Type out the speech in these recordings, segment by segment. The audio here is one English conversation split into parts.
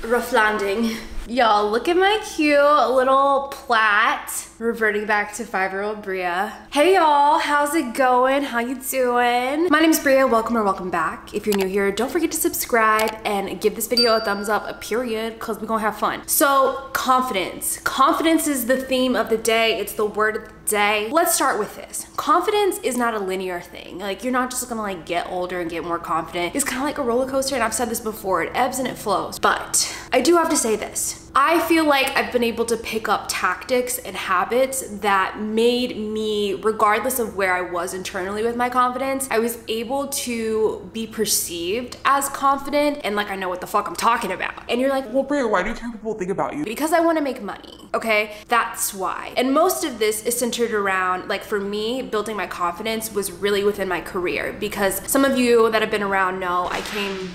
rough landing. Y'all, look at my cute little plait. Reverting back to 5-year-old Bria. Hey y'all, how's it going? How you doing? My name's Bria, welcome or welcome back. If you're new here, don't forget to subscribe and give this video a thumbs up, a period, cause we're gonna have fun. So, confidence. Confidence is the theme of the day. It's the word of the day. Let's start with this. Confidence is not a linear thing. Like, you're not just gonna like get older and get more confident. It's kind of like a roller coaster, and I've said this before, it ebbs and it flows. But I do have to say this. I feel like I've been able to pick up tactics and habits that made me, regardless of where I was internally with my confidence, I was able to be perceived as confident and like I know what the fuck I'm talking about. And you're like, well, Bria, why do you care people think about you? Because I want to make money, okay? That's why. And most of this is centered around, like for me, building my confidence was really within my career, because some of you that have been around know I came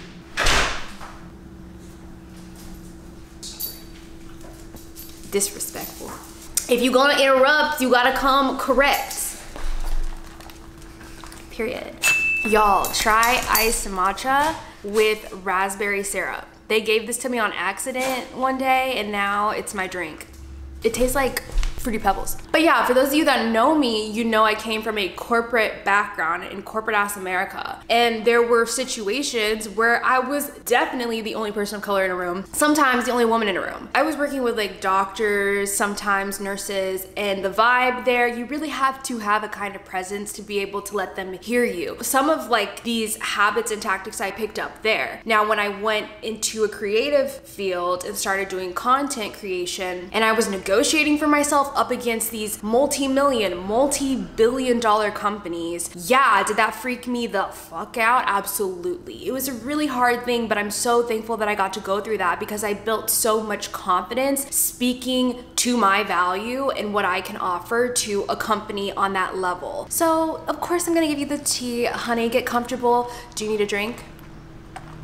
disrespectful. If you're gonna interrupt, you gotta come correct. Period. Y'all, try iced matcha with raspberry syrup. They gave this to me on accident one day, and now it's my drink. It tastes like Fruity Pebbles. But yeah, for those of you that know me, you know I came from a corporate background in corporate ass America. And there were situations where I was definitely the only person of color in a room, sometimes the only woman in a room. I was working with like doctors, sometimes nurses, and the vibe there, you really have to have a kind of presence to be able to let them hear you. Some of like these habits and tactics I picked up there. Now, when I went into a creative field and started doing content creation, and I was negotiating for myself up against these multi-million, multi-billion dollar companies, yeah, did that freak me the fuck out? Absolutely. It was a really hard thing, but I'm so thankful that I got to go through that, because I built so much confidence speaking to my value and what I can offer to a company on that level. So of course I'm gonna give you the tea. Honey, get comfortable. Do you need a drink?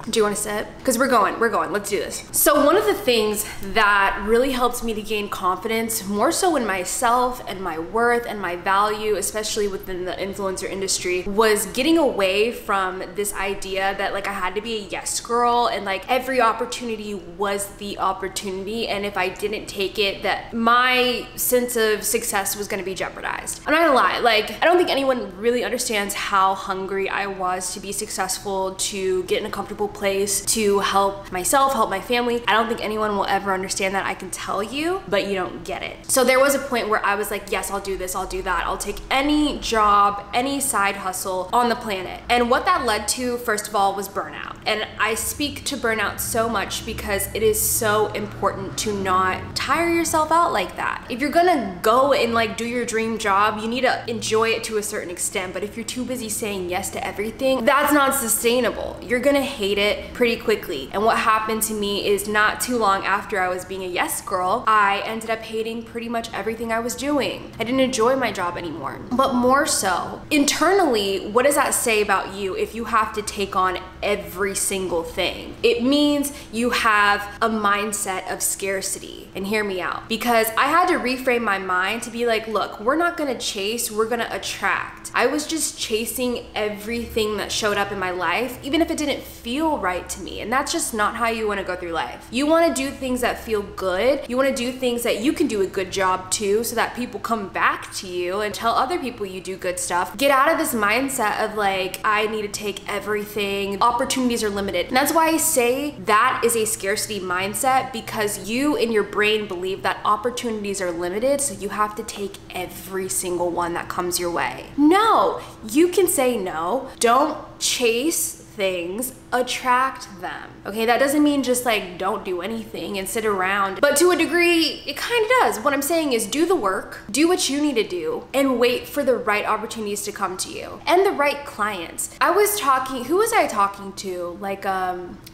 Do you want to sit? Because we're going, let's do this. So one of the things that really helped me to gain confidence, more so in myself and my worth and my value, especially within the influencer industry, was getting away from this idea that like I had to be a yes girl and like every opportunity was the opportunity, and if I didn't take it, that my sense of success was going to be jeopardized. I'm not gonna lie, like I don't think anyone really understands how hungry I was to be successful, to get in a comfortable place, to help myself, help my family. I don't think anyone will ever understand that. I can tell you, but you don't get it. So there was a point where I was like, yes, I'll do this, I'll do that. I'll take any job, any side hustle on the planet. And what that led to, first of all, was burnout. And I speak to burnout so much because it is so important to not tire yourself out like that. If you're gonna go and like do your dream job, you need to enjoy it to a certain extent. But if you're too busy saying yes to everything, that's not sustainable. You're gonna hate it pretty quickly. And what happened to me is not too long after I was being a yes girl, I ended up hating pretty much everything I was doing. I didn't enjoy my job anymore. But more so, internally, what does that say about you if you have to take on every single thing? It means you have a mindset of scarcity. And hear me out, because I had to reframe my mind to be like, look, we're not gonna chase, we're gonna attract. I was just chasing everything that showed up in my life, even if it didn't feel right to me. And that's just not how you want to go through life. You want to do things that feel good. You want to do things that you can do a good job too, so that people come back to you and tell other people you do good stuff. Get out of this mindset of like, I need to take everything. Opportunities are limited. And that's why I say that is a scarcity mindset, because you in your brain believe that opportunities are limited, so you have to take every single one that comes your way. No, you can say no. Don't chase things, attract them. Okay, that doesn't mean just like don't do anything and sit around, but to a degree it kind of does. What I'm saying is do the work, do what you need to do, and wait for the right opportunities to come to you and the right clients. I was talking, who was I talking to? Like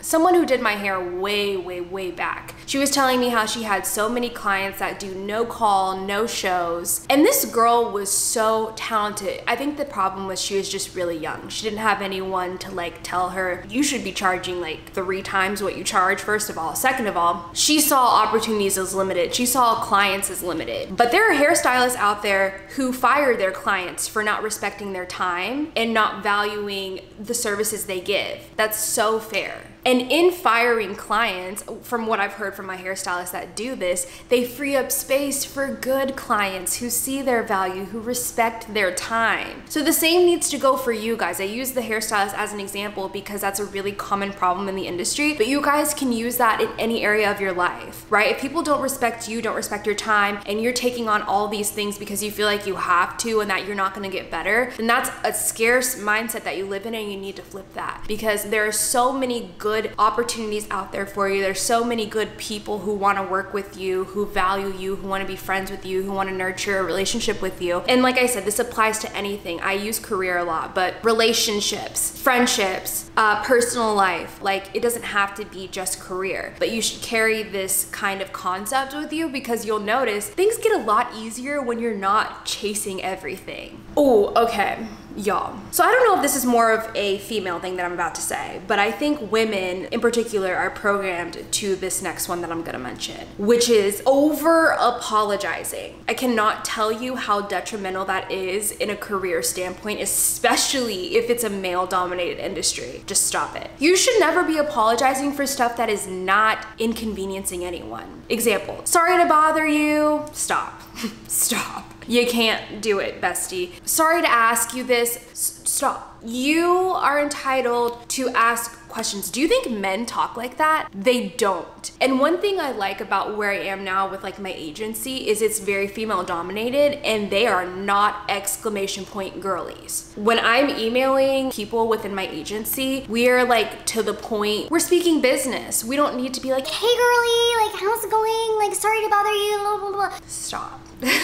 someone who did my hair way back. She was telling me how she had so many clients that do no call, no shows, and this girl was so talented. I think the problem was she was just really young. She didn't have anyone to like tell tell her, you should be charging like 3 times what you charge, first of all. Second of all, she saw opportunities as limited. She saw clients as limited. But there are hairstylists out there who fire their clients for not respecting their time and not valuing the services they give. That's so fair. And in firing clients, from what I've heard from my hairstylists that do this, they free up space for good clients who see their value, who respect their time. So the same needs to go for you guys. I use the hairstylist as an example because that's a really common problem in the industry, but you guys can use that in any area of your life, right? If people don't respect you, don't respect your time, and you're taking on all these things because you feel like you have to and that you're not gonna get better, then that's a scarce mindset that you live in, and you need to flip that, because there are so many good opportunities out there for you. There's so many good people who want to work with you, who value you, who want to be friends with you, who want to nurture a relationship with you. And like I said, this applies to anything. I use career a lot, but relationships, friendships, personal life, like it doesn't have to be just career, but you should carry this kind of concept with you, because you'll notice things get a lot easier when you're not chasing everything. Oh, okay. Y'all. So I don't know if this is more of a female thing that I'm about to say, but I think women in particular are programmed to this next one that I'm gonna mention, which is over apologizing. I cannot tell you how detrimental that is in a career standpoint, especially if it's a male dominated industry. Just stop it. You should never be apologizing for stuff that is not inconveniencing anyone. Example, sorry to bother you. Stop. Stop. You can't do it, bestie. Sorry to ask you this. Stop. You are entitled to ask questions. Do you think men talk like that? They don't. And one thing I like about where I am now with like my agency is it's very female dominated, and they are not exclamation point girlies. When I'm emailing people within my agency, we are like to the point, we're speaking business. We don't need to be like, hey girly, like how's it going? Like sorry to bother you, blah, blah, blah. Stop.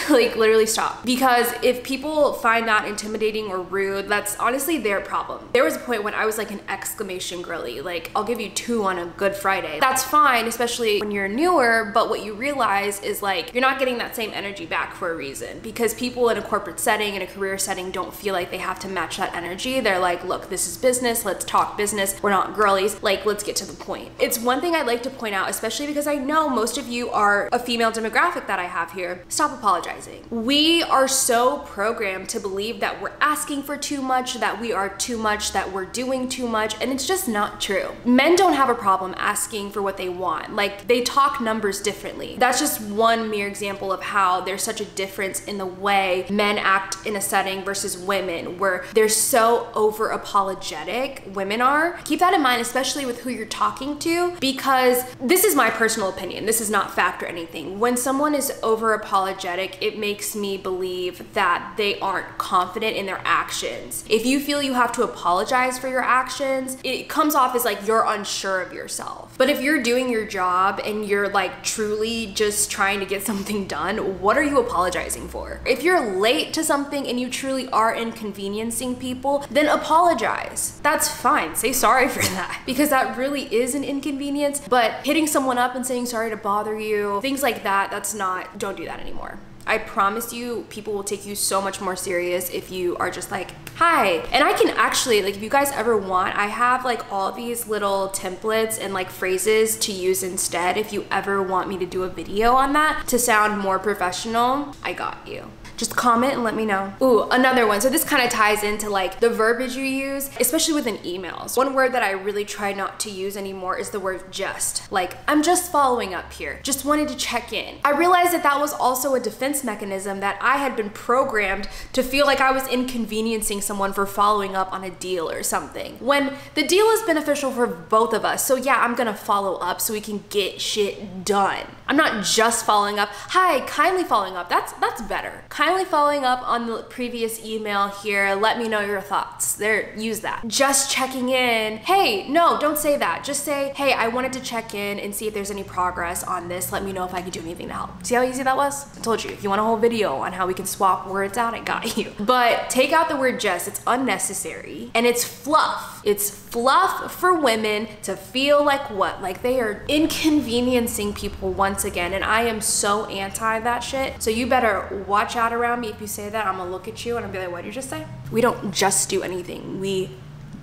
Like literally stop. Because if people find that intimidating or rude, that's honestly their problem. There was a point when I was like an exclamation girly, like I'll give you 2 on a Good Friday. That's fine, especially when you're newer, but what you realize is like you're not getting that same energy back for a reason, because people in a corporate setting, in a career setting, don't feel like they have to match that energy. They're like, look, this is business, let's talk business. We're not girlies, like let's get to the point. It's one thing I'd like to point out, especially because I know most of you are a female demographic that I have here. Stop apologizing. We are so programmed to believe that we're asking for too much, that we are too much, that we're doing too much, and it's just not true. Men don't have a problem asking for what they want. Like they talk numbers differently. That's just one mere example of how there's such a difference in the way men act in a setting versus women, where they're so over apologetic, women are. Keep that in mind, especially with who you're talking to, because this is my personal opinion. This is not fact or anything. When someone is over apologetic, it makes me believe that they aren't confident in their actions. If you feel you have to apologize for your actions, it comes off as like you're unsure of yourself. But if you're doing your job and you're like truly just trying to get something done, what are you apologizing for? If you're late to something and you truly are inconveniencing people, then apologize. That's fine. Say sorry for that, because that really is an inconvenience. But hitting someone up and saying sorry to bother you, things like that, that's not, don't do that anymore. I promise you, people will take you so much more serious if you are just like, hi. And I can actually, like, if you guys ever want, I have like all these little templates and like phrases to use instead. If you ever want me to do a video on that to sound more professional, I got you. Just comment and let me know. Ooh, another one. So this kind of ties into like the verbiage you use, especially within emails. One word that I really try not to use anymore is the word just. Like, I'm just following up here. Just wanted to check in. I realized that that was also a defense mechanism, that I had been programmed to feel like I was inconveniencing someone for following up on a deal or something, when the deal is beneficial for both of us. So yeah, I'm gonna follow up so we can get shit done. I'm not just following up. Hi, kindly following up. That's better. Kindly following up on the previous email here. Let me know your thoughts. There, use that. Just checking in. Hey, no, don't say that. Just say, hey, I wanted to check in and see if there's any progress on this. Let me know if I could do anything to help. See how easy that was? I told you, if you want a whole video on how we can swap words out, I got you. But take out the word just. It's unnecessary and it's fluff. It's fluff for women to feel like what? Like they are inconveniencing people once again, and I am so anti that shit. So you better watch out around me. If you say that, I'm gonna look at you and I'll be like, what did you just say? We don't just do anything, we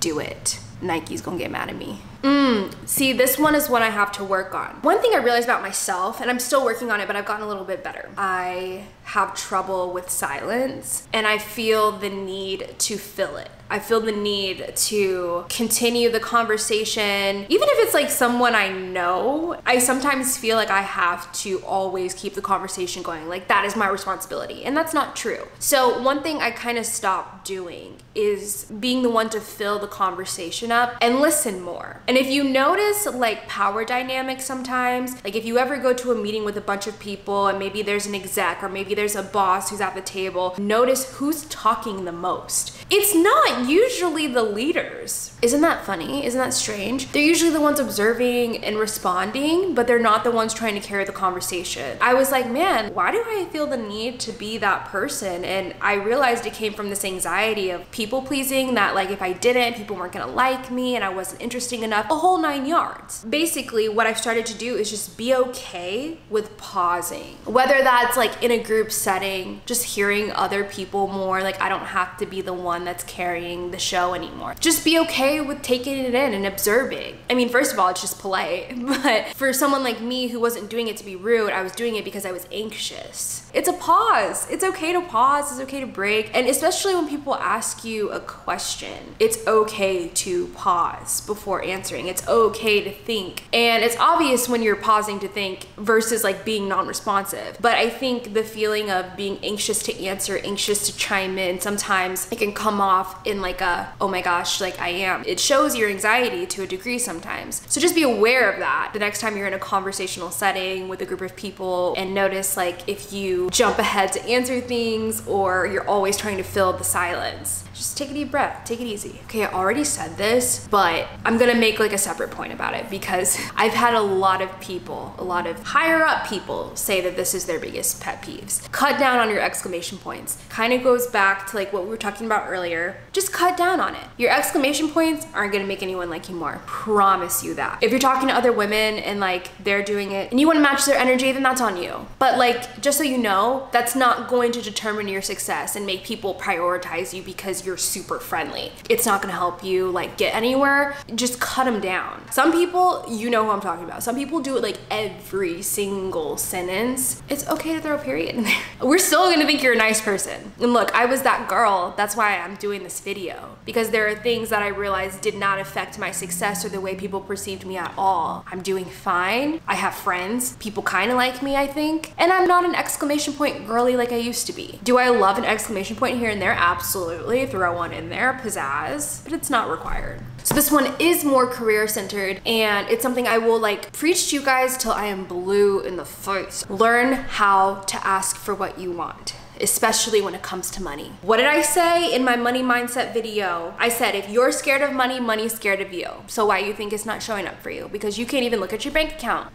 do it. Nike's gonna get mad at me. See, this one is one I have to work on. One thing I realized about myself, and I'm still working on it, but I've gotten a little bit better. I have trouble with silence, and I feel the need to fill it. I feel the need to continue the conversation. Even if it's like someone I know, I sometimes feel like I have to always keep the conversation going. Like that is my responsibility, and that's not true. So one thing I kind of stopped doing is being the one to fill the conversation up and listen more. And if you notice like power dynamics sometimes, like if you ever go to a meeting with a bunch of people and maybe there's an exec or maybe there's a boss who's at the table, notice who's talking the most. It's not usually the leaders. Isn't that funny? Isn't that strange? They're usually the ones observing and responding, but they're not the ones trying to carry the conversation. I was like, man, why do I feel the need to be that person? And I realized it came from this anxiety of people pleasing, that like if I didn't, people weren't gonna like me and I wasn't interesting enough, a whole 9 yards. Basically, what I've started to do is just be okay with pausing. Whether that's like in a group setting, just hearing other people more, like I don't have to be the one that's carrying the show anymore. Just be okay with taking it in and observing. I mean, first of all, it's just polite, but for someone like me who wasn't doing it to be rude, I was doing it because I was anxious. It's a pause. It's okay to pause. It's okay to break. And especially when people ask you a question, it's okay to pause before answering. It's okay to think. And it's obvious when you're pausing to think versus like being non-responsive. But I think the feeling of being anxious to answer, anxious to chime in, sometimes it can come off in like a, oh my gosh, like I am. It shows your anxiety to a degree sometimes. So just be aware of that the next time you're in a conversational setting with a group of people, and notice like if you jump ahead to answer things or you're always trying to fill the silence. Just take a deep breath, take it easy. Okay, I already said this, but I'm gonna make like a separate point about it because I've had a lot of people, a lot of higher up people say that this is their biggest pet peeves. Cut down on your exclamation points. Kind of goes back to like what we were talking about earlier. Just cut down on it. Your exclamation points aren't gonna make anyone like you more. Promise you that. If you're talking to other women and like they're doing it and you wanna match their energy, then that's on you. But like, just so you know, that's not going to determine your success and make people prioritize you because you're super friendly. It's not gonna help you like get anywhere. Just cut them down. Some people, you know who I'm talking about. Some people do it like every single sentence. It's okay to throw a period in there. We're still gonna think you're a nice person. And look, I was that girl. That's why I'm doing this video, because there are things that I realized did not affect my success or the way people perceived me at all. I'm doing fine. I have friends. People kind of like me, I think. And I'm not an exclamation point girly like I used to be. Do I love an exclamation point here and there? Absolutely. Throw one in there, pizzazz, but it's not required. So this one is more career centered, and it's something I will like preach to you guys till I am blue in the face. Learn how to ask for what you want, especially when it comes to money. What did I say in my money mindset video? I said, if you're scared of money, money's scared of you. So why you think it's not showing up for you? Because you can't even look at your bank account.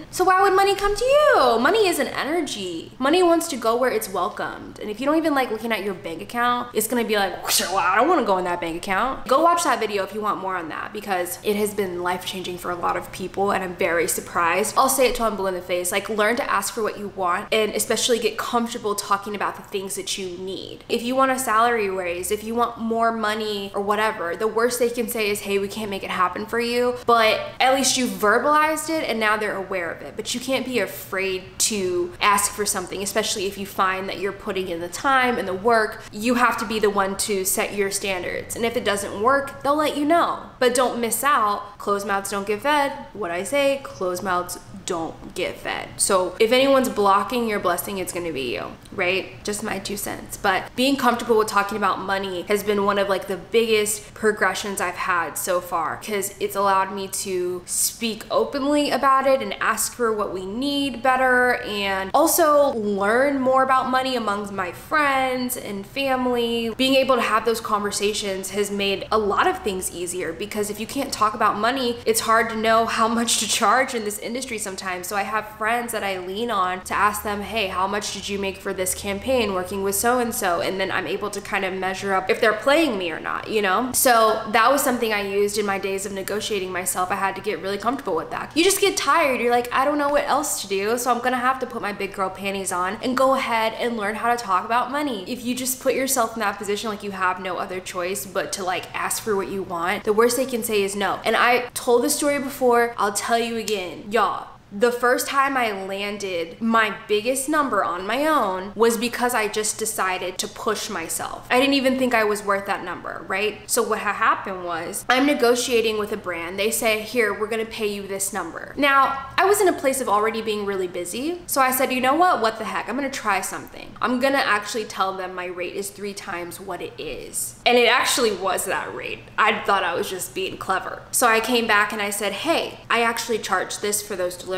So why would money come to you? Money is an energy. Money wants to go where it's welcomed. And if you don't even like looking at your bank account, it's gonna be like, well, I don't wanna go in that bank account. Go watch that video if you want more on that, because it has been life-changing for a lot of people and I'm very surprised. I'll say it till I'm blue in the face. Like, learn to ask for what you want and especially get comfortable talking about the things that you need. If you want a salary raise, if you want more money or whatever, the worst they can say is, hey, we can't make it happen for you, but at least you verbalized it and now they're aware of it. But you can't be afraid to ask for something, especially if you find that you're putting in the time and the work. You have to be the one to set your standards, and if it doesn't work, they'll let you know. But don't miss out. Closed mouths don't get fed. What I say, closed mouths don't get fed. So if anyone's blocking your blessing, it's gonna be you, right? Just my 2 cents. But being comfortable with talking about money has been one of like the biggest progressions I've had so far, because it's allowed me to speak openly about it and ask for what we need better, and also learn more about money amongst my friends and family. Being able to have those conversations has made a lot of things easier, because if you can't talk about money, it's hard to know how much to charge in this industry sometimes. sometimes. So I have friends that I lean on to ask them, hey, how much did you make for this campaign working with so-and-so? And then I'm able to kind of measure up if they're playing me or not, you know? So that was something I used in my days of negotiating myself. I had to get really comfortable with that. You just get tired. You're like, I don't know what else to do. So I'm gonna have to put my big girl panties on and go ahead and learn how to talk about money. If you just put yourself in that position, like you have no other choice but to like ask for what you want, the worst they can say is no. And I told this story before, I'll tell you again, y'all. The first time I landed my biggest number on my own was because I just decided to push myself. I didn't even think I was worth that number, right? So what happened was I'm negotiating with a brand. They say, here, we're gonna pay you this number. Now, I was in a place of already being really busy. So I said, you know what the heck? I'm gonna try something. I'm gonna actually tell them my rate is 3 times what it is. And it actually was that rate. I thought I was just being clever. So I came back and I said, hey, I actually charged this for those deliverables.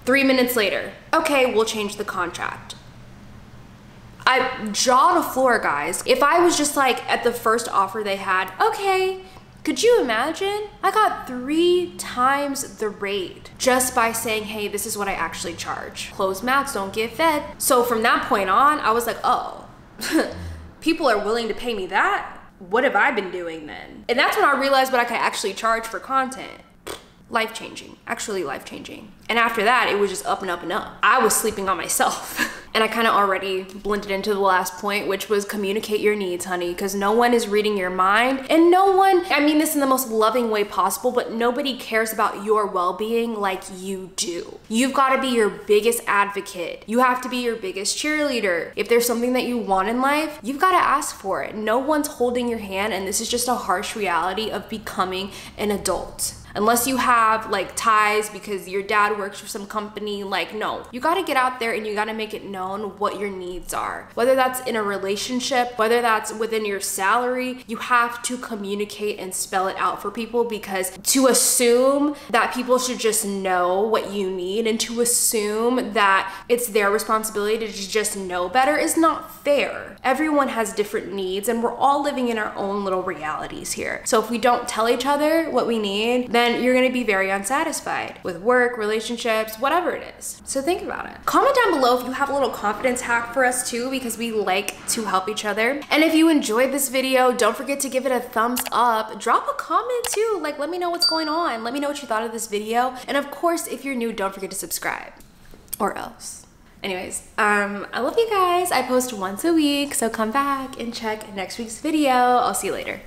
3 minutes later, okay, we'll change the contract. I jaw on the floor, guys. If I was just like at the first offer they had, okay, could you imagine? I got 3 times the rate just by saying, hey, this is what I actually charge. Closed mouths don't get fed. So from that point on, I was like, oh, people are willing to pay me that? What have I been doing then? And that's when I realized what I could actually charge for content. Life-changing, actually life-changing. And after that, it was just up and up and up. I was sleeping on myself. And I kind of already blended into the last point, which was communicate your needs, honey, because no one is reading your mind. And no one, I mean this in the most loving way possible, but nobody cares about your well-being like you do. You've got to be your biggest advocate. You have to be your biggest cheerleader. If there's something that you want in life, you've got to ask for it. No one's holding your hand, and this is just a harsh reality of becoming an adult. Unless you have like ties because your dad works for some company, like no. You gotta get out there and you gotta make it known what your needs are. Whether that's in a relationship, whether that's within your salary, you have to communicate and spell it out for people, because to assume that people should just know what you need and to assume that it's their responsibility to just know better is not fair. Everyone has different needs and we're all living in our own little realities here. So if we don't tell each other what we need, then you're gonna be very unsatisfied with work, relationships, whatever it is. So think about it. Comment down below if you have a little confidence hack for us too, because we like to help each other. And if you enjoyed this video, don't forget to give it a thumbs up. Drop a comment too, like let me know what's going on. Let me know what you thought of this video. And of course, if you're new, don't forget to subscribe, or else. Anyways, I love you guys. I post once a week, so come back and check next week's video. I'll see you later.